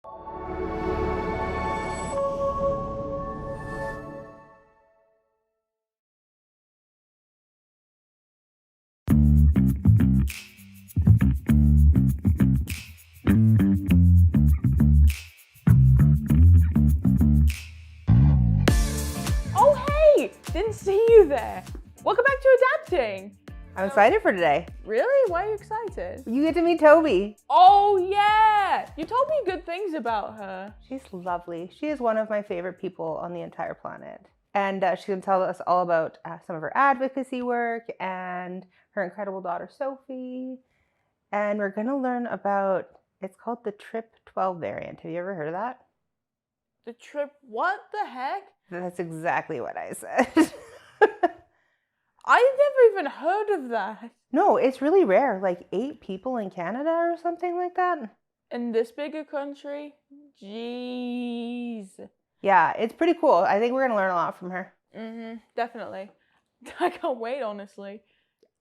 Oh, hey! Didn't see you there. Welcome back to Adapting. I'm excited for today. Really? Why are you excited? You get to meet Tobi. Oh, yeah! You told me good things about her. She's lovely. She is one of my favorite people on the entire planet. And she's going to tell us all about some of her advocacy work and her incredible daughter, Sophie. And we're going to learn about, it's called the Trip 12 variant. Have you ever heard of that? The trip, what the heck? That's exactly what I said. I've never even heard of that. No, it's really rare. Like 8 people in Canada or something like that. In this big a country? Jeez. Yeah, it's pretty cool. I think we're going to learn a lot from her. Definitely. I can't wait, honestly.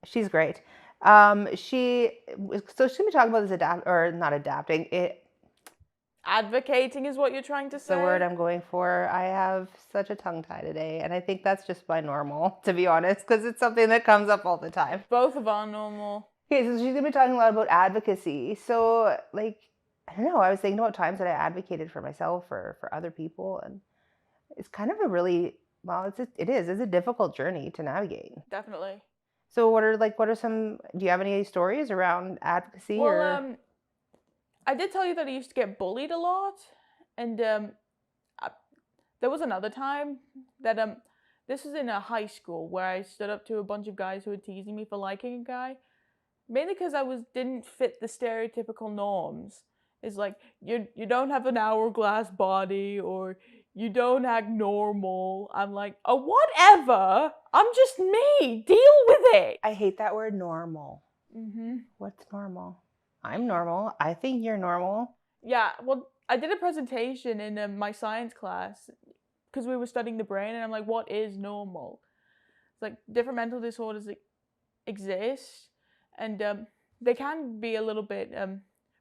She's great. She's going to be talking about this Advocating is what you're trying to say? The word I'm going for. I have such a tongue tie today, and I think that's just my normal, to be honest, because it's something that comes up all the time. Both of our normal. Okay, so she's going to be talking a lot about advocacy. So, like, I don't know, I was thinking about times that I advocated for myself or for other people, and it's kind of a really, well, it is a difficult journey to navigate. Definitely. So what are some, do you have any stories around advocacy? Well, I did tell you that I used to get bullied a lot, and there was another time that this was in a high school where I stood up to a bunch of guys who were teasing me for liking a guy, mainly because I didn't fit the stereotypical norms. It's like you don't have an hourglass body, or you don't act normal. I'm like, oh, whatever. I'm just me. Deal with it. I hate that word, normal. What's normal? I'm normal. I think you're normal. Yeah, well, I did a presentation in my science class because we were studying the brain, and I'm like, what is normal? It's like different mental disorders exist, and they can be a little bit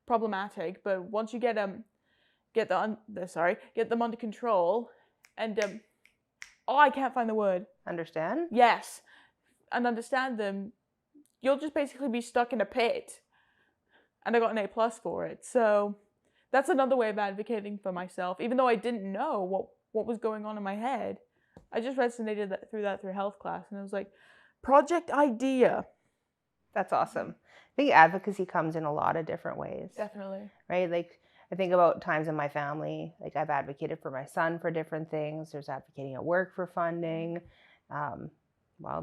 problematic, but once you get them under control, and I can't find the word. Understand? Yes, and understand them, you'll just basically be stuck in a pit. And I got an A+ for it. So that's another way of advocating for myself. Even though I didn't know what was going on in my through I just resonated through health class. And it was like, project idea. That's awesome. I think advocacy comes in a lot of different ways. Definitely. Right? Like, I think about times in my family, like I've advocated for my son for different things. There's advocating at work for funding.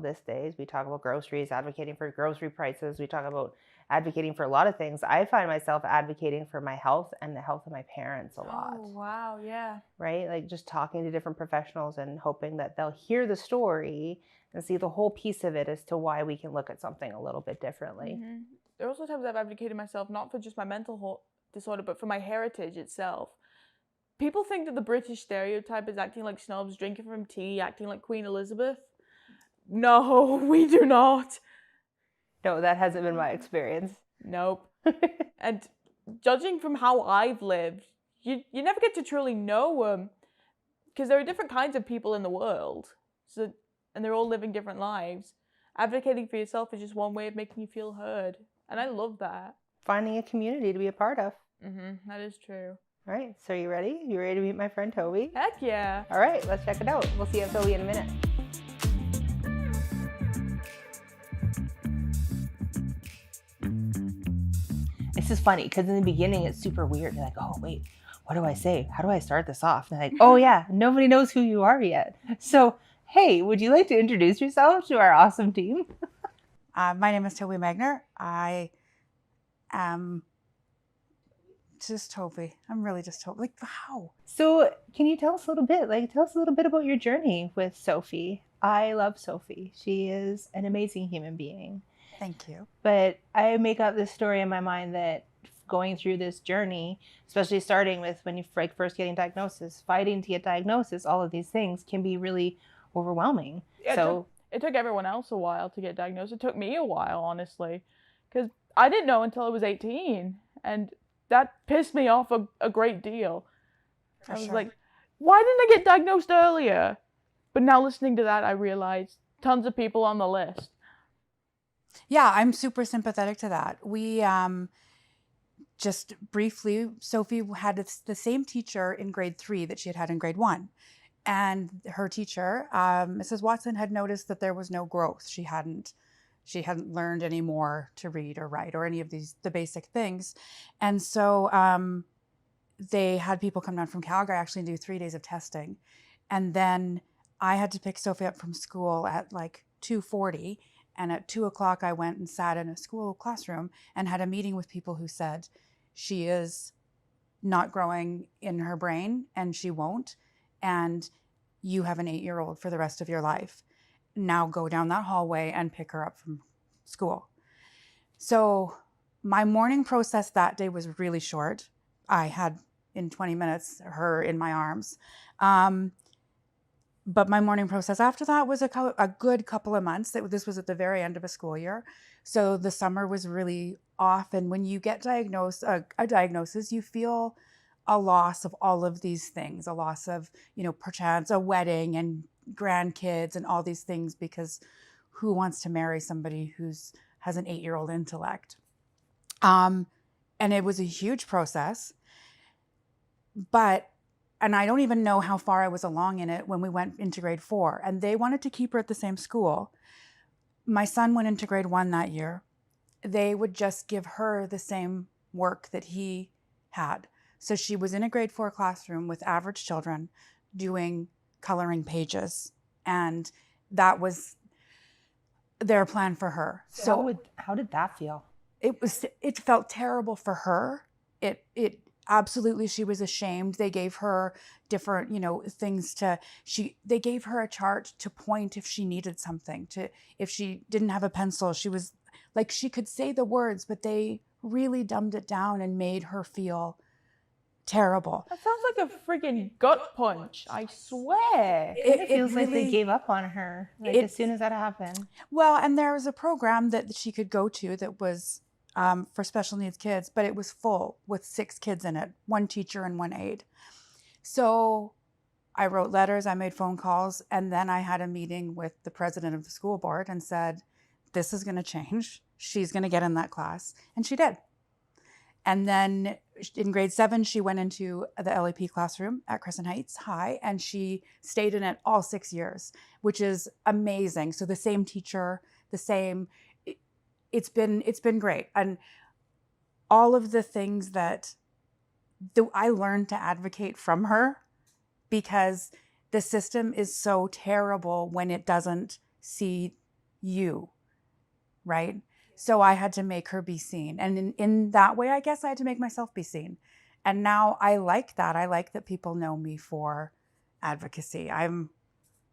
These days we talk about groceries, advocating for grocery prices. We talk about advocating for a lot of things. I find myself advocating for my health and the health of my parents a lot. Oh, wow, yeah. Right? Like just talking to different professionals and hoping that they'll hear the story and see the whole piece of it as to why we can look at something a little bit differently. There are also times I've advocated myself, not for just my mental disorder, but for my heritage itself. People think that the British stereotype is acting like snobs, drinking from tea, acting like Queen Elizabeth. No, we do not. No, that hasn't been my experience. Nope. And judging from how I've lived, you never get to truly know because there are different kinds of people in the world, and they're all living different lives. Advocating for yourself is just one way of making you feel heard, and I love that. Finding a community to be a part of. That is true. All right, so you ready? You ready to meet my friend Tobi? Heck yeah. All right, let's check it out. We'll see you at Tobi in a minute. This is funny because in the beginning it's super weird. You're like, oh, wait, what do I say? How do I start this off? And they're like, oh, yeah, nobody knows who you are yet. So, hey, would you like to introduce yourself to our awesome team? My name is Tobi Magner. I am just Tobi. I'm really just Tobi. Like, wow. So can you tell us a little bit? Tell us a little bit about your journey with Sophie. I love Sophie. She is an amazing human being. Thank you. But I make up this story in my mind that going through this journey, especially starting with when you first getting diagnosis, fighting to get diagnosis, all of these things can be really overwhelming. Yeah, it took everyone else a while to get diagnosed. It took me a while, honestly, because I didn't know until I was 18. And that pissed me off a great deal. For I was sure. like, why didn't I get diagnosed earlier? But now listening to that, I realized tons of people on the list. Yeah, I'm super sympathetic to that. We just briefly, Sophie had the same teacher in grade 3 that she had in grade 1. And her teacher, Mrs. Watson, had noticed that there was no growth. She hadn't learned any more to read or write or any of the basic things. And so they had people come down from Calgary actually and do 3 days of testing. And then I had to pick Sophie up from school at like 2:40. And at 2:00, I went and sat in a school classroom and had a meeting with people who said she is not growing in her brain and she won't. And you have an 8-year-old for the rest of your life. Now go down that hallway and pick her up from school. So my morning process that day was really short. I had in 20 minutes her in my arms. But my morning process after that was a good couple of months. This was at the very end of a school year. So the summer was really off. And when you get diagnosed, a diagnosis, you feel a loss of all of these things, a loss of, perchance a wedding and grandkids and all these things, because who wants to marry somebody has an 8-year-old intellect? And it was a huge process, and I don't even know how far I was along in it when we went into grade 4, and they wanted to keep her at the same school. My son went into grade 1 that year. They would just give her the same work that he had. So she was in a grade 4 classroom with average children doing coloring pages. And that was their plan for her. So how did that feel? It felt terrible for her. It absolutely, she was ashamed. They gave her different, things they gave her a chart to point if she needed something, if she didn't have a pencil. She was like, she could say the words, but they really dumbed it down and made her feel terrible. That sounds like a friggin' gut punch, I swear. It feels like they gave up on her as soon as that happened. Well, and there was a program that she could go to that was for special needs kids, but it was full with 6 kids in it, 1 teacher and 1 aide. So I wrote letters, I made phone calls, and then I had a meeting with the president of the school board and said, this is going to change. She's going to get in that class. And she did. And then in grade 7, she went into the LAP classroom at Crescent Heights High, and she stayed in it all 6 years, which is amazing. So the same teacher, it's been great. And all of the things that I learned to advocate from her, because the system is so terrible when it doesn't see you, right? So I had to make her be seen. And in that way, I guess I had to make myself be seen. And now I like that. I like that people know me for advocacy.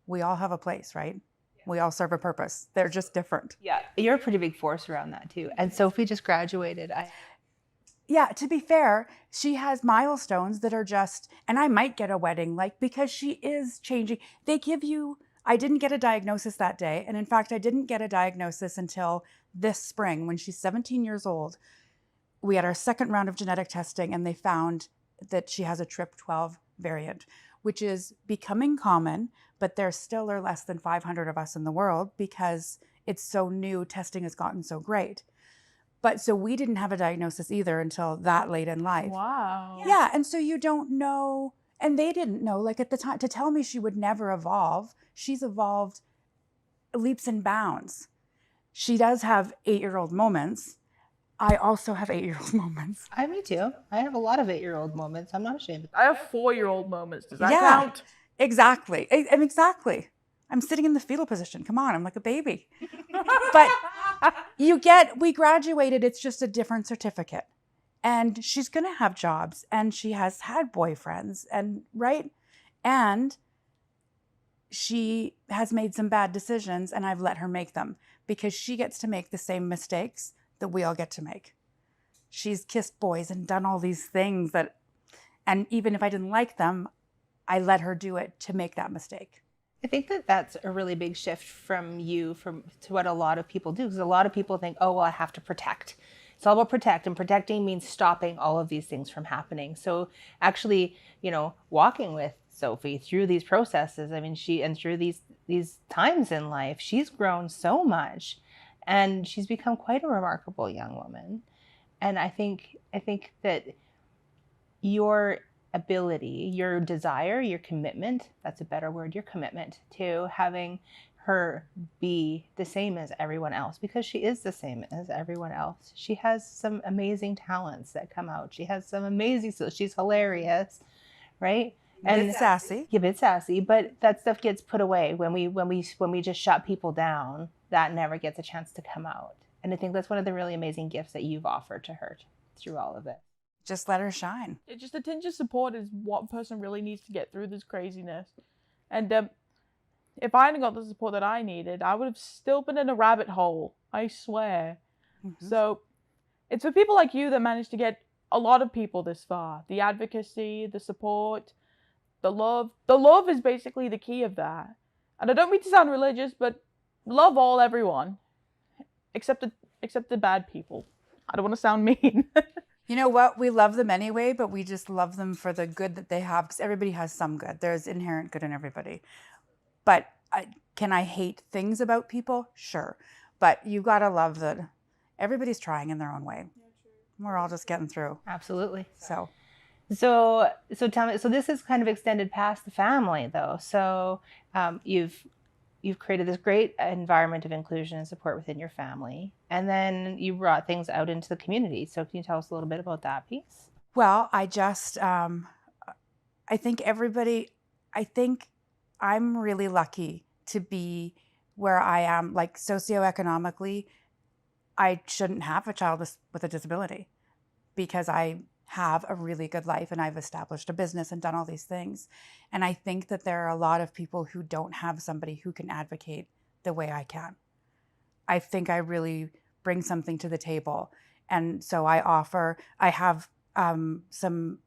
We all have a place, right? We all serve a purpose. They're just different. Yeah, you're a pretty big force around that too. And Sophie just graduated. Yeah, to be fair, she has milestones that are and I might get a wedding, because she is changing. I didn't get a diagnosis that day. And in fact, I didn't get a diagnosis until this spring when she's 17 years old. We had our second round of genetic testing and they found that she has a TRP12 variant, which is becoming common, but there still are less than 500 of us in the world because it's so new. Testing has gotten so great. But so we didn't have a diagnosis either until that late in life. Wow. Yeah. And so you don't know, and they didn't know, at the time, to tell me she would never evolve. She's evolved leaps and bounds. She does have 8-year-old moments. I also have 8-year-old moments. Me too. I have a lot of 8-year-old moments. I'm not ashamed. I have 4-year-old moments. Does that count? Exactly. Exactly. I'm sitting in the fetal position. Come on, I'm like a baby. But we graduated, it's just a different certificate. And she's going to have jobs and she has had boyfriends right? And she has made some bad decisions and I've let her make them because she gets to make the same mistakes that we all get to make. She's kissed boys and done all these things and even if I didn't like them, I let her do it to make that mistake. I think that's a really big shift from you to what a lot of people do, because a lot of people think, oh, well, I have to protect, It's all about protect, and protecting means stopping all of these things from happening. So actually, walking with Sophie through these processes, I mean, through these times in life, she's grown so much, and she's become quite a remarkable young woman. And I think that your ability, your desire, your commitment, that's a better word, your commitment to having her be the same as everyone else, because she is the same as everyone else. She has some amazing talents that come out. She has some amazing skills. She's hilarious, right? And bit sassy. Yeah, a bit sassy, but that stuff gets put away when we just shut people down. That never gets a chance to come out. And I think that's one of the really amazing gifts that you've offered to her through all of it. Just let her shine. Just a tinge of support is what a person really needs to get through this craziness. And if I hadn't got the support that I needed, I would have still been in a rabbit hole, I swear. Mm-hmm. So it's for people like you that managed to get a lot of people this far. The advocacy, the support, the love. The love is basically the key of that. And I don't mean to sound religious, but love everyone. Except the bad people. I don't want to sound mean. You know what? We love them anyway, but we just love them for the good that they have, because everybody has some good. There's inherent good in everybody. But can I hate things about people? Sure. But you got to love that everybody's trying in their own way. We're all just getting through. Absolutely. So tell me, so this is kind of extended past the family, though. So you've created this great environment of inclusion and support within your family, and then you brought things out into the community. So can you tell us a little bit about that piece? Well, I just, I think I'm really lucky to be where I am. Like, socioeconomically, I shouldn't have a child with a disability, because I have a really good life and I've established a business and done all these things. And I think that there are a lot of people who don't have somebody who can advocate the way I can. I think I really bring something to the table. And so I have some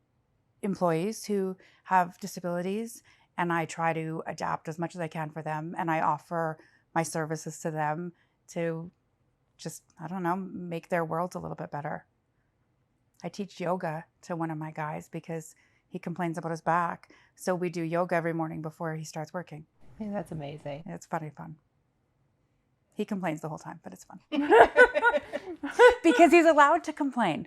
employees who have disabilities, and I try to adapt as much as I can for them. And I offer my services to them to just, I don't know, make their worlds a little bit better. I teach yoga to one of my guys because he complains about his back. So we do yoga every morning before he starts working. Yeah, that's amazing. It's fun. He complains the whole time, but it's fun. Because he's allowed to complain.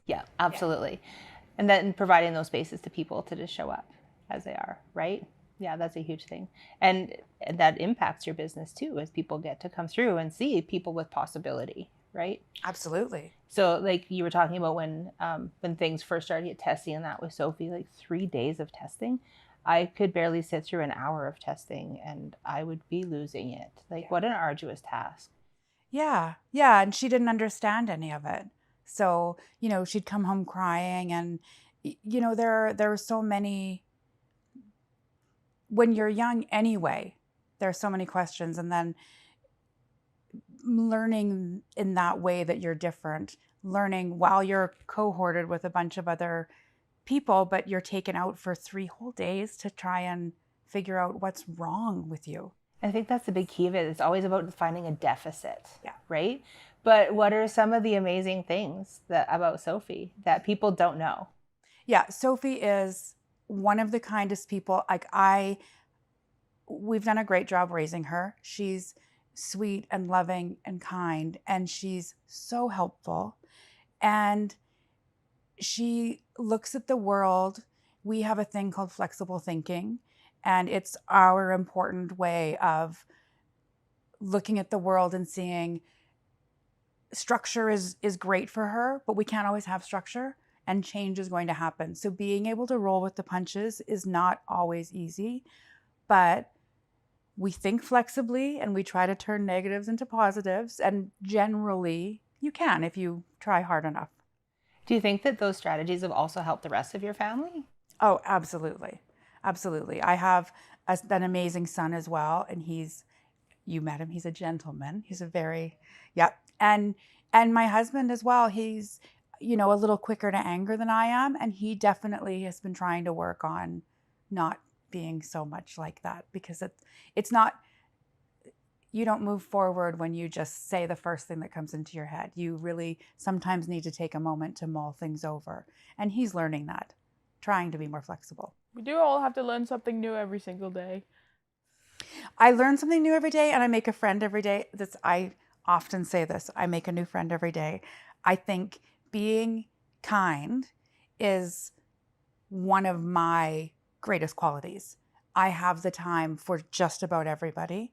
Yeah, absolutely. Yeah. And then providing those spaces to people to just show up as they are, right? Yeah, that's a huge thing. And that impacts your business too, as people get to come through and see people with possibility, right? Absolutely. So like you were talking about when things first started testing, and that was Sophie, like 3 days of testing. I could barely sit through an hour of testing and I would be losing it. Like, what an arduous task. Yeah. And she didn't understand any of it. So, she'd come home crying, and, there are so many, when you're young anyway, there are so many questions. And then learning in that way that you're different, learning while you're cohorted with a bunch of other people, but you're taken out for 3 whole days to try and figure out what's wrong with you. I think that's the big key of it. It's always about finding a deficit, right? But what are some of the amazing things about Sophie that people don't know? Yeah, Sophie is one of the kindest people. We've done a great job raising her. She's sweet and loving and kind, and she's so helpful. And she looks at the world. We have a thing called flexible thinking, and it's our important way of looking at the world and seeing structure is great for her, but we can't always have structure, and change is going to happen. So being able to roll with the punches is not always easy, but we think flexibly and we try to turn negatives into positives, and generally you can if you try hard enough. Do you think that those strategies have also helped the rest of your family? Oh, absolutely. Absolutely. I have an amazing son as well, and you met him, he's a gentleman. He's a very, and my husband as well, he's, a little quicker to anger than I am, and he definitely has been trying to work on not being so much like that, because it's not, you don't move forward when you just say the first thing that comes into your head. You really sometimes need to take a moment to mull things over. And he's learning that, trying to be more flexible. We do all have to learn something new every single day. I learn something new every day, and I make a friend every day. I often say this, I make a new friend every day. I think being kind is one of my greatest qualities. I have the time for just about everybody,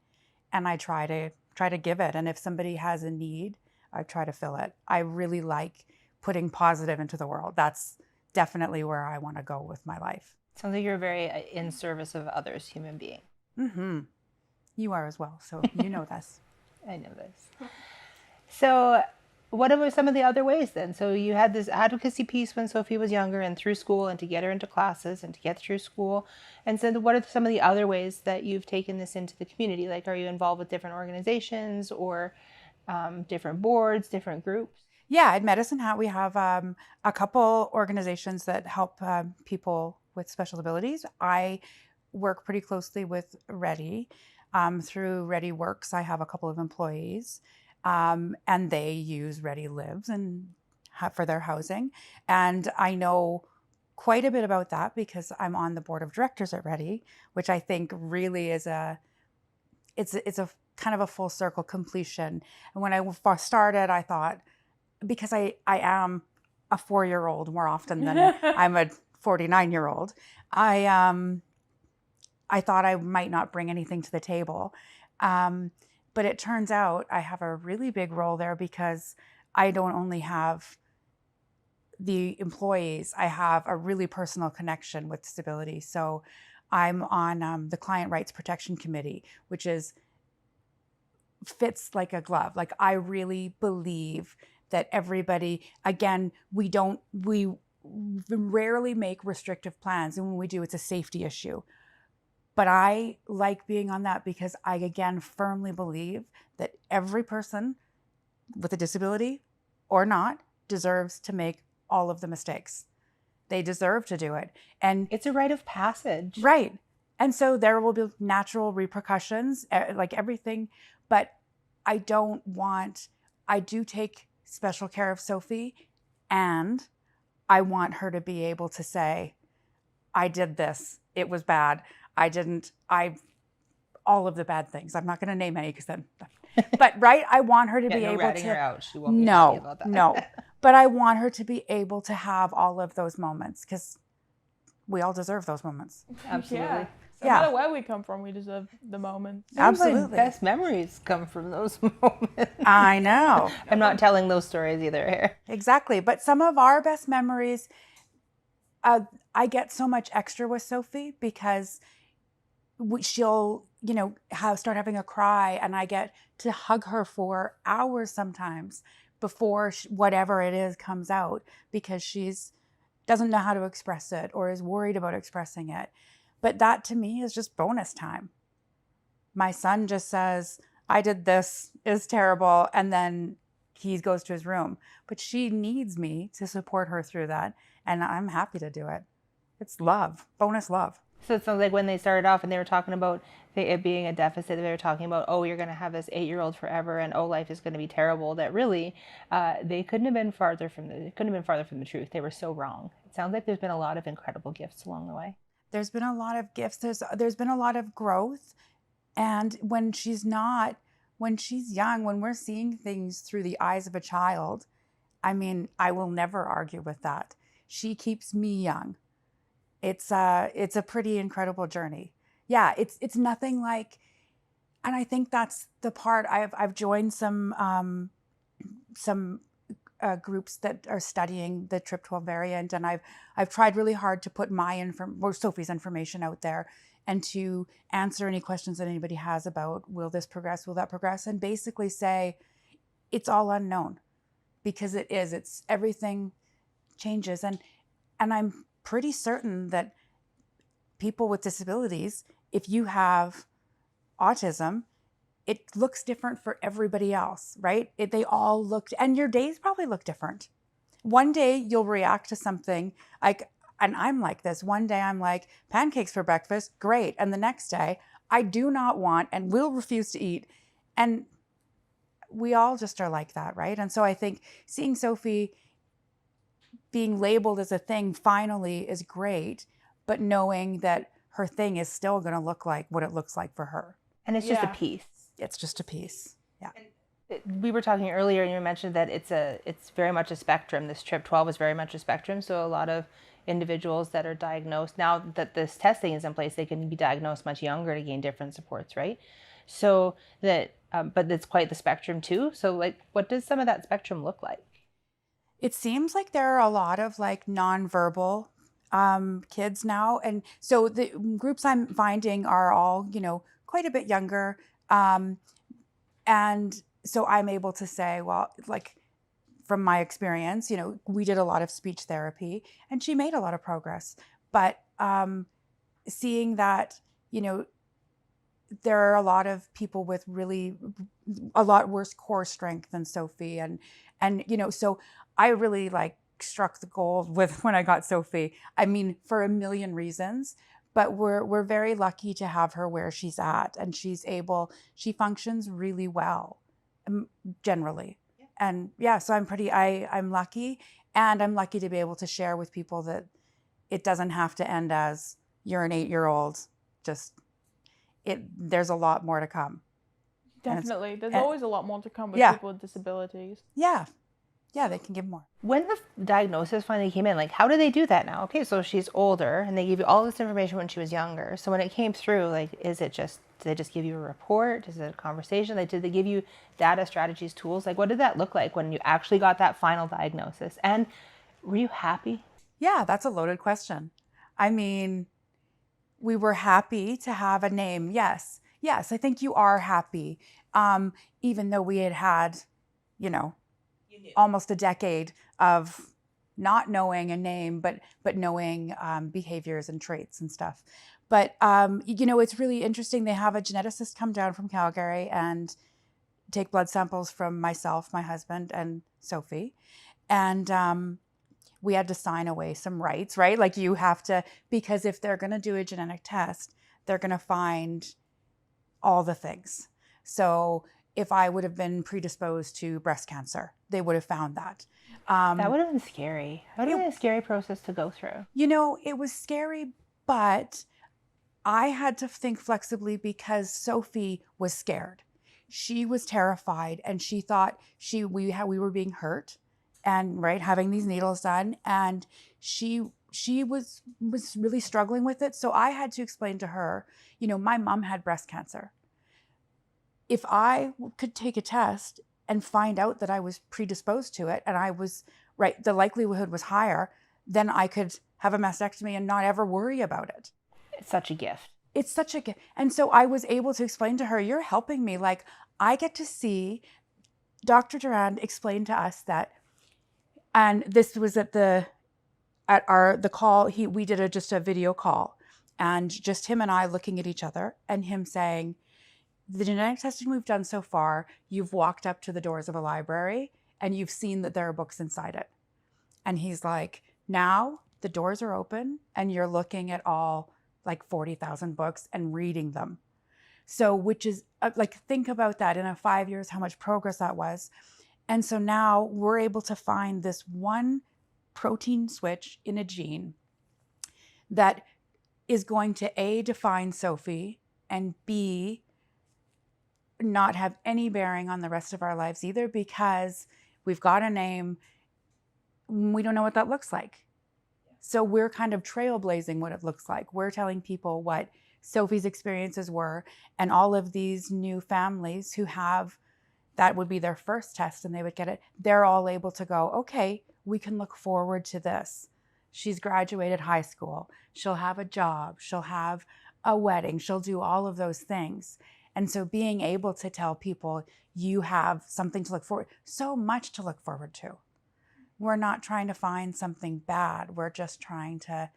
and I try to give it. And if somebody has a need, I try to fill it. I really like putting positive into the world. That's definitely where I want to go with my life. Sounds like you're a very in service of others human being. Mm-hmm. You are as well, so you know this. I know this. So what are some of the other ways then? So you had this advocacy piece when Sophie was younger and through school, and to get her into classes and to get through school. And so what are some of the other ways that you've taken this into the community? Like, are you involved with different organizations or different boards, different groups? Yeah, at Medicine Hat, we have a couple organizations that help people with special abilities. I work pretty closely with Ready. Through Ready Works, I have a couple of employees, and they use Ready Lives and for their housing. And I know quite a bit about that because I'm on the board of directors at Ready, which I think really is it's a kind of a full circle completion. And when I first started, I thought, because I am a 4-year-old more often than I'm a 49-year-old, I thought I might not bring anything to the table. But it turns out I have a really big role there because I don't only have the employees, I have a really personal connection with disability. So I'm on the Client Rights Protection Committee, which fits like a glove. Like, I really believe that everybody, again, we rarely make restrictive plans. And when we do, it's a safety issue. But I like being on that because I, again, firmly believe that every person with a disability or not deserves to make all of the mistakes. They deserve to do it. And it's a rite of passage. Right. And so there will be natural repercussions, like everything. But I do take special care of Sophie, and I want her to be able to say, I did this. It was bad. All of the bad things. I'm not going to name any because then, but right. I want her to be able ratting to. her out. She won't be happy about that. No. But I want her to be able to have all of those moments because we all deserve those moments. Absolutely. Yeah. No matter where we come from, we deserve the moments. Absolutely. My best memories come from those moments. I know. I'm not telling those stories either here. Exactly. But some of our best memories, I get so much extra with Sophie because she'll, start having a cry, and I get to hug her for hours sometimes before whatever it is comes out because doesn't know how to express it or is worried about expressing it. But that to me is just bonus time. My son just says, I did this, it's terrible, and then he goes to his room. But she needs me to support her through that, and I'm happy to do it. It's love, bonus love. So it sounds like when they started off and they were talking about it being a deficit, they were talking about, oh, you're going to have this 8-year-old forever, and oh, life is going to be terrible. That really, they couldn't have been farther from the truth. They were so wrong. It sounds like there's been a lot of incredible gifts along the way. There's been a lot of gifts. There's been a lot of growth. And when she's young, when we're seeing things through the eyes of a child, I mean, I will never argue with that. She keeps me young. It's a pretty incredible journey. Yeah, it's nothing like, and I think that's the part. I've joined some groups that are studying the TRP12 variant, and I've tried really hard to put Sophie's information out there and to answer any questions that anybody has about will this progress, will that progress, and basically say it's all unknown because it's everything changes, and I'm pretty certain that people with disabilities, if you have autism, it looks different for everybody else, right? They all look, and your days probably look different. One day you'll react to something like, and I'm like this, one day I'm like, pancakes for breakfast, great. And the next day, I do not want and will refuse to eat And we all just are like that, right? And so I think seeing Sophie being labeled as a thing finally is great, but knowing that her thing is still going to look like what it looks like for her. And it's just a Yeah. piece. It's just a piece. Yeah. We were talking earlier, and you mentioned that it's very much a spectrum. This TRP-12 is very much a spectrum. So a lot of individuals that are diagnosed, now that this testing is in place, they can be diagnosed much younger to gain different supports, right? So that, but it's quite the spectrum too. So like, what does some of that spectrum look like? It seems like there are a lot of like nonverbal kids now. And so the groups I'm finding are all, quite a bit younger. And so I'm able to say, well, like from my experience, we did a lot of speech therapy and she made a lot of progress. But seeing that, there are a lot of people with really a lot worse core strength than Sophie. And so I really like struck the gold with when I got Sophie. I mean, for a million reasons, but we're very lucky to have her where she's at, and she functions really well, generally. Yeah. And yeah, so I'm lucky, and I'm lucky to be able to share with people that it doesn't have to end as you're an 8-year-old. There's a lot more to come. Definitely. There's always a lot more to come with people with disabilities. Yeah. Yeah, they can give more. When the diagnosis finally came in, like, how do they do that now? Okay, so she's older and they give you all this information when she was younger. So when it came through, like, did they just give you a report? Is it a conversation? Like, did they give you data, strategies, tools? Like, what did that look like when you actually got that final diagnosis? And were you happy? Yeah, that's a loaded question. I mean, we were happy to have a name. Yes, I think you are happy. Even though we had, almost a decade of not knowing a name, but knowing behaviors and traits and stuff. But, it's really interesting. They have a geneticist come down from Calgary and take blood samples from myself, my husband, and Sophie. And we had to sign away some rights, right? Like you have to, because if they're going to do a genetic test, they're going to find all the things. So if I would have been predisposed to breast cancer, they would have found that. That would have been scary. That would have been a scary process to go through. It was scary, but I had to think flexibly because Sophie was scared. She was terrified, and she thought we were being hurt, and right, having these needles done, and she was really struggling with it. So I had to explain to her, my mom had breast cancer. If I could take a test and find out that I was predisposed to it and I was right, the likelihood was higher, then I could have a mastectomy and not ever worry about it. It's such a gift. It's such a gift. And so I was able to explain to her, you're helping me. Like, I get to see Dr. Durand explain to us that, and this was at the call, we did just a video call, and just him and I looking at each other and him saying, the genetic testing we've done so far, you've walked up to the doors of a library and you've seen that there are books inside it. And he's like, now the doors are open and you're looking at all like 40,000 books and reading them. So, which is like, think about that in 5 years, how much progress that was. And so now we're able to find this one protein switch in a gene that is going to A, define Sophie, and B, not have any bearing on the rest of our lives either, because we've got a name, we don't know what that looks like. So we're kind of trailblazing what it looks like. We're telling people what Sophie's experiences were, and all of these new families who have, that would be their first test and they would get it, they're all able to go, okay, we can look forward to this. She's graduated high school, she'll have a job, she'll have a wedding, she'll do all of those things. And so being able to tell people you have something to look forward, so much to look forward to. We're not trying to find something bad. We're just trying to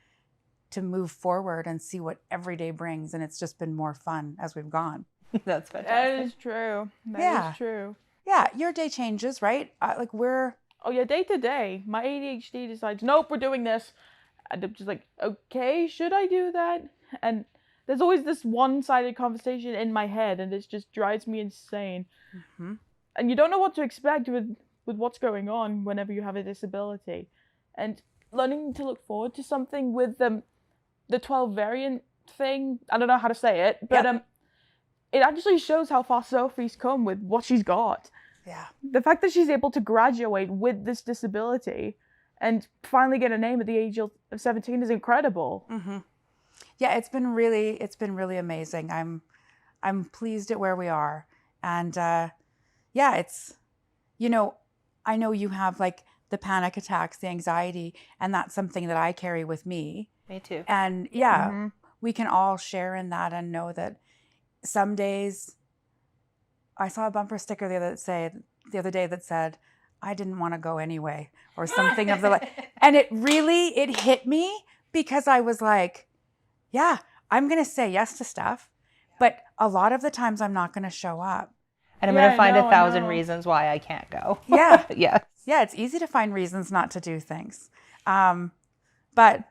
move forward and see what every day brings. And it's just been more fun as we've gone. That's fantastic. That is true. That is true. Yeah, your day changes, right? Oh yeah, day to day, my ADHD decides, nope, we're doing this. And I'm just like, okay, should I do that? And there's always this one-sided conversation in my head, and it just drives me insane. Mm-hmm. And you don't know what to expect with what's going on whenever you have a disability. And learning to look forward to something with the 12 variant thing, I don't know how to say it, but it actually shows how far Sophie's come with what she's got. Yeah. The fact that she's able to graduate with this disability and finally get a name at the age of 17 is incredible. Mm-hmm. Yeah, it's been really amazing. I'm pleased at where we are. And yeah, it's, you know, I know you have like the panic attacks, the anxiety, and that's something that I carry with me. Me too. And yeah, we can all share in that and know that some days, I saw a bumper sticker the other day that said, I didn't want to go anyway, or something of the like. And it hit me, because I was like, yeah, I'm going to say yes to stuff, but a lot of the times I'm not going to show up. And I'm going to find 1,000 reasons why I can't go. Yeah. Yes. Yeah, it's easy to find reasons not to do things. But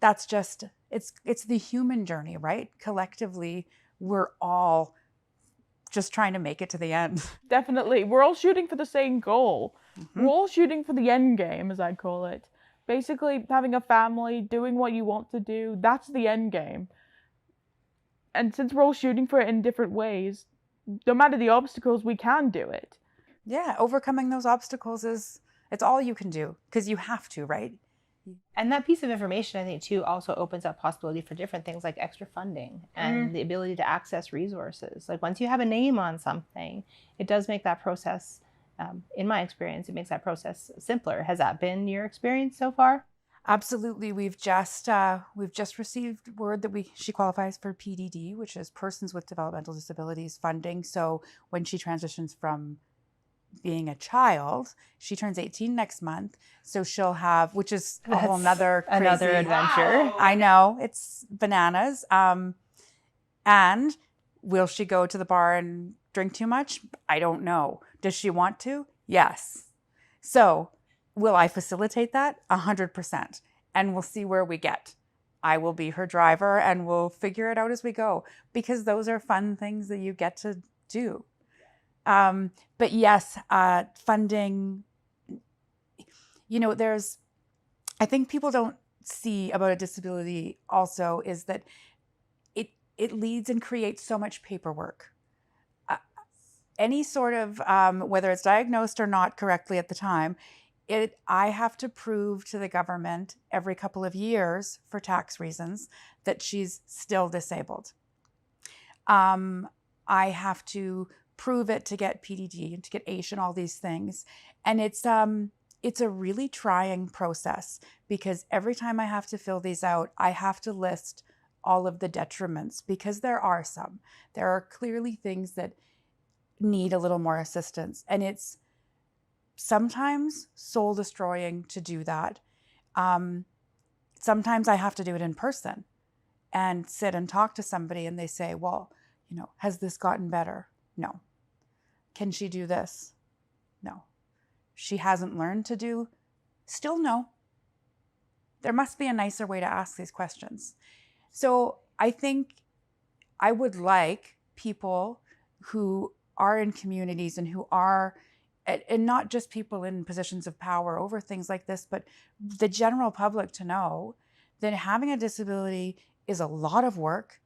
that's just, it's the human journey, right? Collectively, we're all just trying to make it to the end. Definitely. We're all shooting for the same goal. Mm-hmm. We're all shooting for the end game, as I call it. Basically, having a family, doing what you want to do, that's the end game. And since we're all shooting for it in different ways, no matter the obstacles, we can do it. Yeah, overcoming those obstacles it's all you can do, because you have to, right? And that piece of information, I think, too, also opens up possibility for different things like extra funding and the ability to access resources. Like once you have a name on something, it does make that process, in my experience, it makes that process simpler. Has that been your experience so far? Absolutely. We've just received word that she qualifies for PDD, which is Persons with Developmental Disabilities funding. So when she transitions from being a child, she turns 18 next month. So she'll have, which is a whole nother adventure. Wow. I know, it's bananas. And will she go to the bar and drink too much? I don't know. Does she want to? Yes. So will I facilitate that? 100%. And we'll see where we get. I will be her driver and we'll figure it out as we go, because those are fun things that you get to do. But yes, funding, you know, I think people don't see about a disability also is that it leads and creates so much paperwork. Any sort of, whether it's diagnosed or not correctly at the time, I have to prove to the government every couple of years for tax reasons that she's still disabled. I have to prove it to get PDD and to get AISH and all these things. And it's a really trying process, because every time I have to fill these out, I have to list all of the detriments, because there are some. There are clearly things that need a little more assistance. And it's sometimes soul destroying to do that. Sometimes I have to do it in person and sit and talk to somebody, and they say, well, you know, has this gotten better? No. Can she do this? No. She hasn't learned to do? Still no. There must be a nicer way to ask these questions. So I think I would like people who are in communities and who are, and not just people in positions of power over things like this, but the general public to know that having a disability is a lot of work.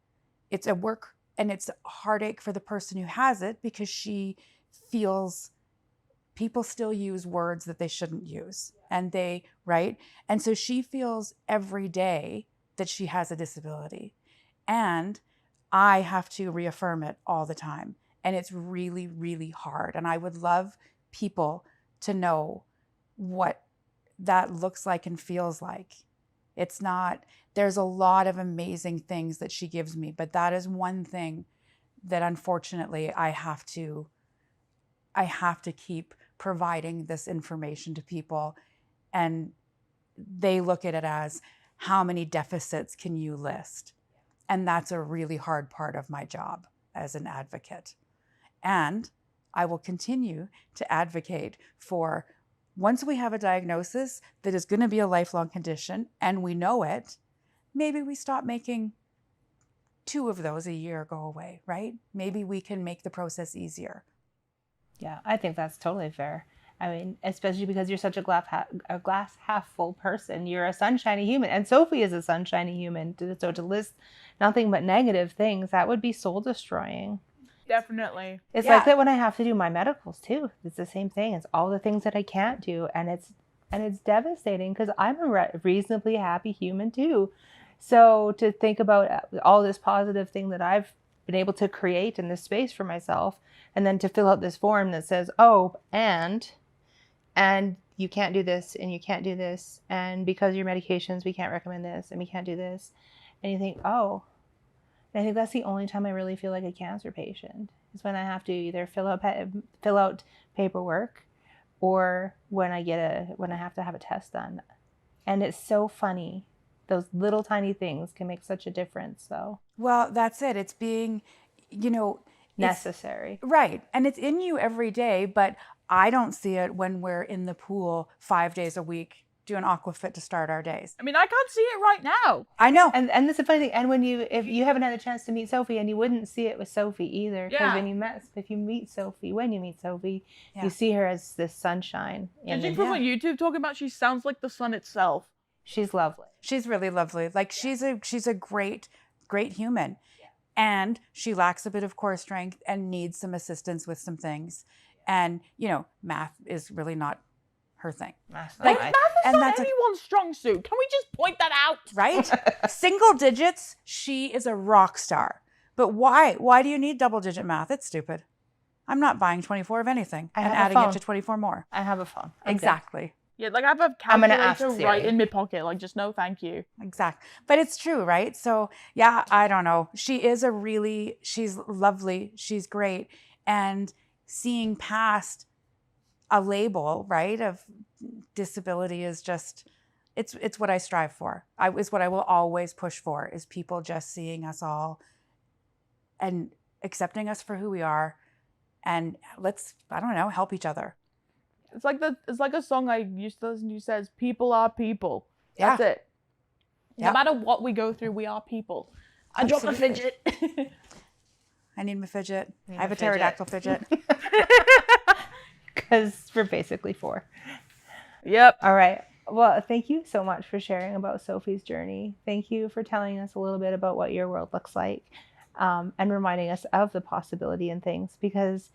It's a work, and it's a heartache for the person who has it, because she feels people still use words that they shouldn't use. And right? And so she feels every day that she has a disability. And I have to reaffirm it all the time. And it's really, really hard. And I would love people to know what that looks like and feels like. It's not, there's a lot of amazing things that she gives me, but that is one thing that unfortunately I have to keep providing this information to people. And they look at it as, how many deficits can you list? And that's a really hard part of my job as an advocate. And I will continue to advocate for, once we have a diagnosis that is going to be a lifelong condition and we know it, maybe we stop making 2 of those a year go away, right? Maybe we can make the process easier. Yeah, I think that's totally fair. I mean, especially because you're such a glass half full person. You're a sunshiny human. And Sophie is a sunshiny human. So to list nothing but negative things, that would be soul destroying. Definitely. It's like that when I have to do my medicals too. It's the same thing. It's all the things that I can't do. And it's devastating because I'm a reasonably happy human too. So to think about all this positive thing that I've been able to create in this space for myself, and then to fill out this form that says, oh, and you can't do this, and you can't do this, and because of your medications, we can't recommend this, and we can't do this. And you think, oh, and I think that's the only time I really feel like a cancer patient is when I have to either fill out paperwork, or when I have to have a test done. And it's so funny. Those little tiny things can make such a difference, though. Well, that's it. It's being, necessary. Right. And it's in you every day, but I don't see it when we're in the pool 5 days a week doing aquafit to start our days. I mean, I can't see it right now. I know. And that's the funny thing. And if you haven't had a chance to meet Sophie, and you wouldn't see it with Sophie either, because when you meet Sophie, you see her as this sunshine. Judging from what YouTube talking about, she sounds like the sun itself. She's lovely. She's really lovely. Like she's a great human. Yeah. And she lacks a bit of core strength and needs some assistance with some things. And, math is really not her thing. Math is not anyone's strong suit. Can we just point that out? Right? Single digits, she is a rock star. But why? Why do you need double digit math? It's stupid. I'm not buying 24 of anything and adding it to 24 more. I have a phone. Exactly. Yeah, like I have a calculator right in my pocket. Like, just no thank you. Exactly. But it's true, right? So, yeah, I don't know. She's lovely. She's great. And seeing past a label, right, of disability is just, it's what I strive for. It's what I will always push for, is people just seeing us all and accepting us for who we are. And let's, help each other. It's like a song I used to listen to says, people are people. That's it. No matter what we go through, we are people. I dropped my fidget. I need my fidget. I have a pterodactyl fidget. Because we're basically 4. Yep. All right. Well, thank you so much for sharing about Sophie's journey. Thank you for telling us a little bit about what your world looks like, and reminding us of the possibility in things, because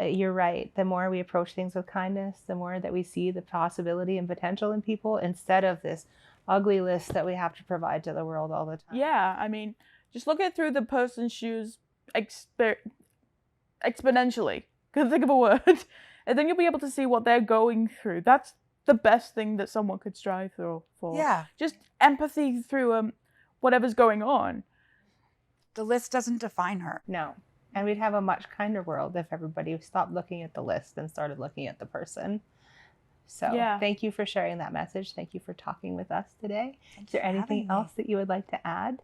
you're right. The more we approach things with kindness, the more that we see the possibility and potential in people, instead of this ugly list that we have to provide to the world all the time. Yeah, I mean, just look at through the person's shoes exponentially. Couldn't think of a word. And then you'll be able to see what they're going through. That's the best thing that someone could strive for. Yeah. Just empathy through whatever's going on. The list doesn't define her. No. And we'd have a much kinder world if everybody stopped looking at the list and started looking at the person. So Thank you for sharing that message. Thank you for talking with us today. Is there anything else that you would like to add?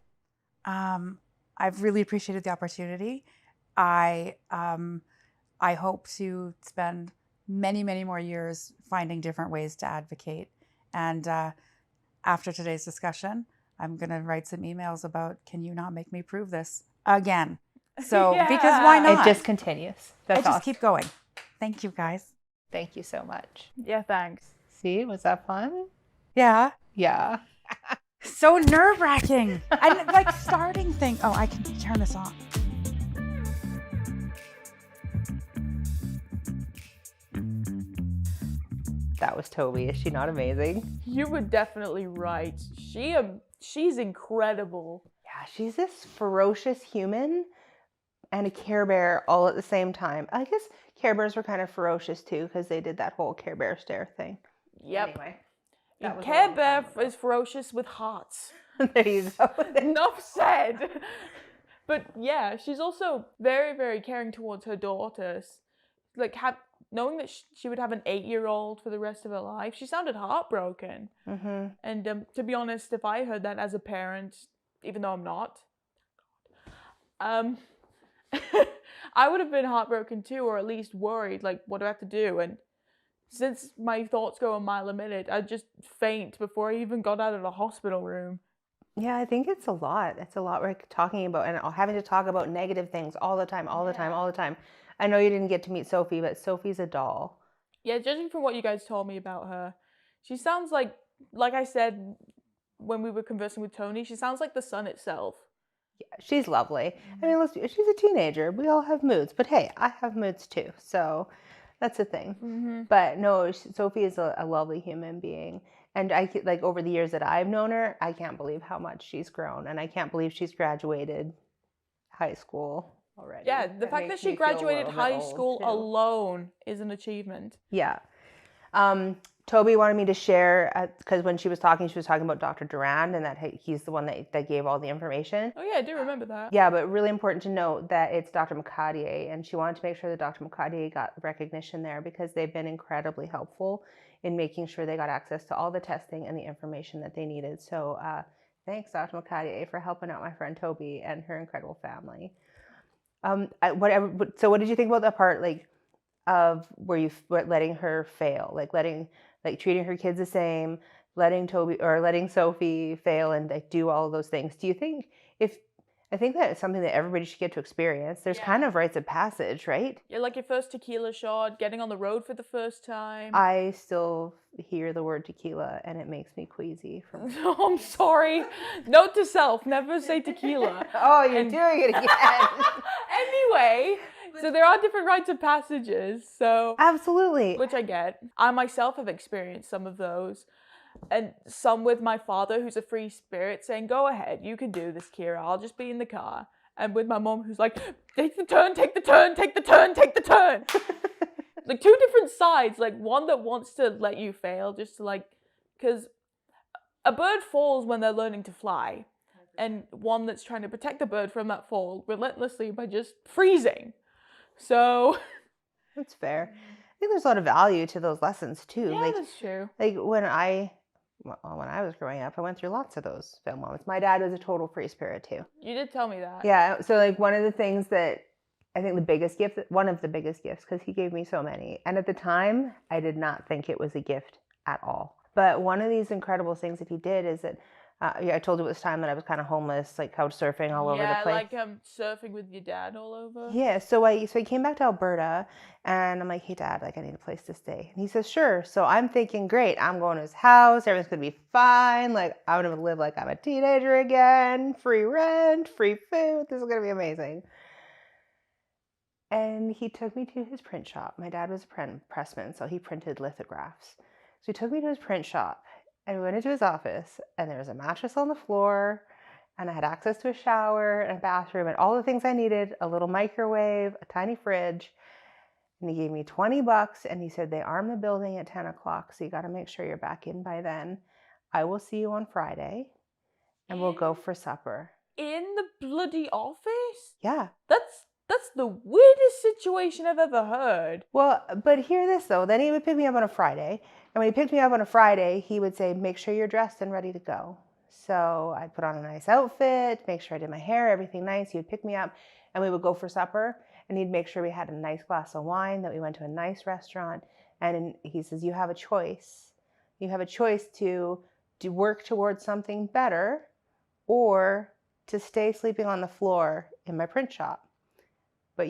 I've really appreciated the opportunity. I hope to spend many, many more years finding different ways to advocate. And after today's discussion, I'm going to write some emails about, can you not make me prove this again? So, because why not? It just continues. That's just keep going. Thank you, guys. Thank you so much. Yeah, thanks. See, was that fun? Yeah. Yeah. So nerve-wracking. And like starting things. Oh, I can turn this off. That was Tobi. Is she not amazing? You were definitely right. She's incredible. Yeah, she's this ferocious human and a Care Bear all at the same time. I guess Care Bears were kind of ferocious too, because they did that whole Care Bear stare thing. Yep. Anyway. Care Bear is ferocious with hearts. There you go. Enough said. But yeah, she's also very, very caring towards her daughters. Like, knowing that she would have an 8-year-old for the rest of her life, she sounded heartbroken. Mm-hmm. And to be honest, if I heard that as a parent, even though I'm not, I would have been heartbroken too, or at least worried, like, what do I have to do? And since my thoughts go a mile a minute, I'd just faint before I even got out of the hospital room. Yeah, I think it's a lot. It's a lot we're talking about and having to talk about negative things all the time, all the time, all the time. I know you didn't get to meet Sophie, but Sophie's a doll. Yeah, judging from what you guys told me about her, she sounds like I said when we were conversing with Tony, she sounds like the sun itself. Yeah, she's lovely. I mean, she's a teenager. We all have moods, but hey, I have moods too. So that's the thing. Mm-hmm. But no, Sophie is a lovely human being. And like over the years that I've known her, I can't believe how much she's grown. And I can't believe she's graduated high school already. Yeah, the fact that she graduated high school alone is an achievement. Yeah. Tobi wanted me to share, because when she was talking about Dr. Durand and that he's the one that gave all the information. Oh yeah, I do remember that. Yeah, but really important to note that it's Dr. McCartier, and she wanted to make sure that Dr. McCartier got recognition there because they've been incredibly helpful in making sure they got access to all the testing and the information that they needed. So thanks, Dr. McCartier, for helping out my friend Tobi and her incredible family. So what did you think about the part of where you letting her fail, treating her kids the same, letting Sophie fail and do all of those things? Do you think I think that it's something that everybody should get to experience. There's kind of rites of passage, right? Yeah, like your first tequila shot, getting on the road for the first time. I still hear the word tequila and it makes me queasy. I'm sorry. Note to self, never say tequila. Oh, you're doing it again. Anyway, so there are different rites of passages, so... Absolutely. Which I get. I myself have experienced some of those. And some with my father, who's a free spirit, saying, go ahead, you can do this, Kirah, I'll just be in the car. And with my mom, who's like, take the turn, take the turn, take the turn, take the turn. Like two different sides, like one that wants to let you fail, just to because a bird falls when they're learning to fly. And one that's trying to protect the bird from that fall relentlessly by just freezing. So... That's fair. I think there's a lot of value to those lessons too. Yeah, that's true. Like when I was growing up, I went through lots of those fail moments. My dad was a total free spirit too. You did tell me that. Yeah. So one of the things that I think one of the biggest gifts, because he gave me so many. And at the time, I did not think it was a gift at all. But one of these incredible things that he did is that I told you it was time that I was kind of homeless, couch surfing all over the place. Yeah, surfing with your dad all over. Yeah, so I came back to Alberta, and I'm like, hey, Dad, I need a place to stay. And he says, sure. So I'm thinking, great, I'm going to his house. Everything's going to be fine. I'm going to live like I'm a teenager again. Free rent, free food. This is going to be amazing. And he took me to his print shop. My dad was a pressman, so he printed lithographs. So he took me to his print shop. And we went into his office, and there was a mattress on the floor, and I had access to a shower and a bathroom and all the things I needed, a little microwave, a tiny fridge. And he gave me $20, and he said, they arm the building at 10 o'clock, so you got to make sure you're back in by then. I will see you on Friday, and we'll go for supper. In the bloody office? Yeah. That's the weirdest situation I've ever heard. Well, but hear this, though. Then he would pick me up on a Friday. And when he picked me up on a Friday, he would say, make sure you're dressed and ready to go. So I'd put on a nice outfit, make sure I did my hair, everything nice. He would pick me up, and we would go for supper. And he'd make sure we had a nice glass of wine, that we went to a nice restaurant. And he says, you have a choice. You have a choice to work towards something better or to stay sleeping on the floor in my print shop. But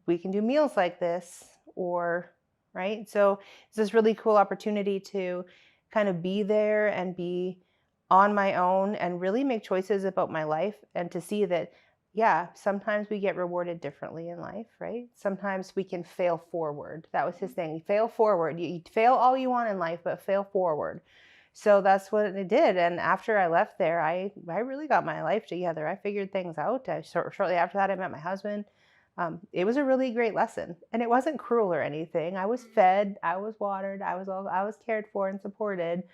we can do meals like this, or, right? So it's this really cool opportunity to kind of be there and be on my own and really make choices about my life, and to see that, yeah, sometimes we get rewarded differently in life, right? Sometimes we can fail forward. That was his thing. Fail forward. You fail all you want in life, but fail forward. So that's what I did. And after I left there, I really got my life together. I figured things out. Shortly after that, I met my husband. It was a really great lesson, and it wasn't cruel or anything. I was fed, I was watered, I was cared for and supported.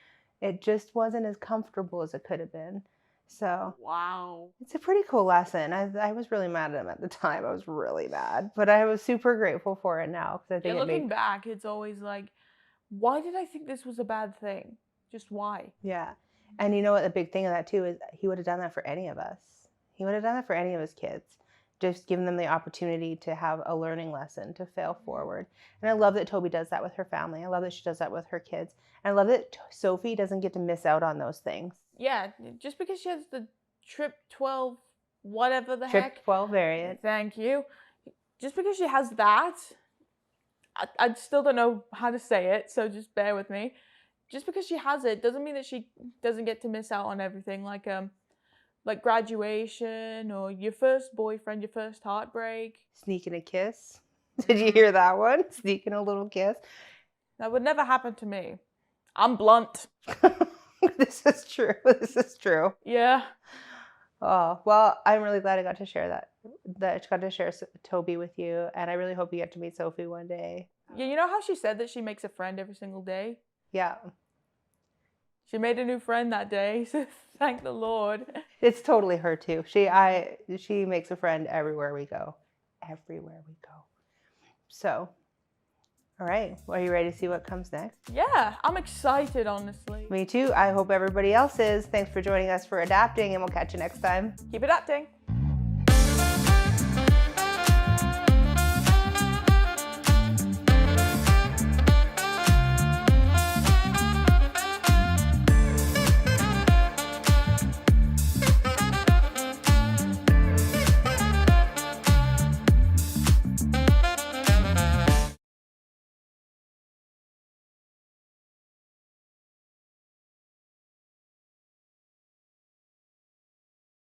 It just wasn't as comfortable as it could have been. So wow, it's a pretty cool lesson. I was really mad at him at the time. I was really mad, but I was super grateful for it now, because I think looking back, it's always like, why did I think this was a bad thing? Just why? Yeah, and you know what? The big thing of that too is he would have done that for any of us. He would have done that for any of his kids. Just giving them the opportunity to have a learning lesson, to fail forward. And I love that Tobi does that with her family. I love that she does that with her kids. And I love that Sophie doesn't get to miss out on those things. Yeah, just because she has the Trip 12, whatever the Trip heck. 12 variant. Thank you. Just because she has that, I still don't know how to say it, so just bear with me. Just because she has it doesn't mean that she doesn't get to miss out on everything, like graduation or your first boyfriend, your first heartbreak. Sneaking a kiss. Did you hear that one? Sneaking a little kiss. That would never happen to me. I'm blunt. This is true. This is true. Yeah. Oh, well, I'm really glad I got to share that I got to share Tobi with you, and I really hope you get to meet Sophie one day. Yeah, you know how she said that she makes a friend every single day? Yeah. She made a new friend that day, so thank the Lord. It's totally her too. She makes a friend everywhere we go. Everywhere we go. So, all right. Well, are you ready to see what comes next? Yeah, I'm excited, honestly. Me too. I hope everybody else is. Thanks for joining us for Adapting, and we'll catch you next time. Keep adapting.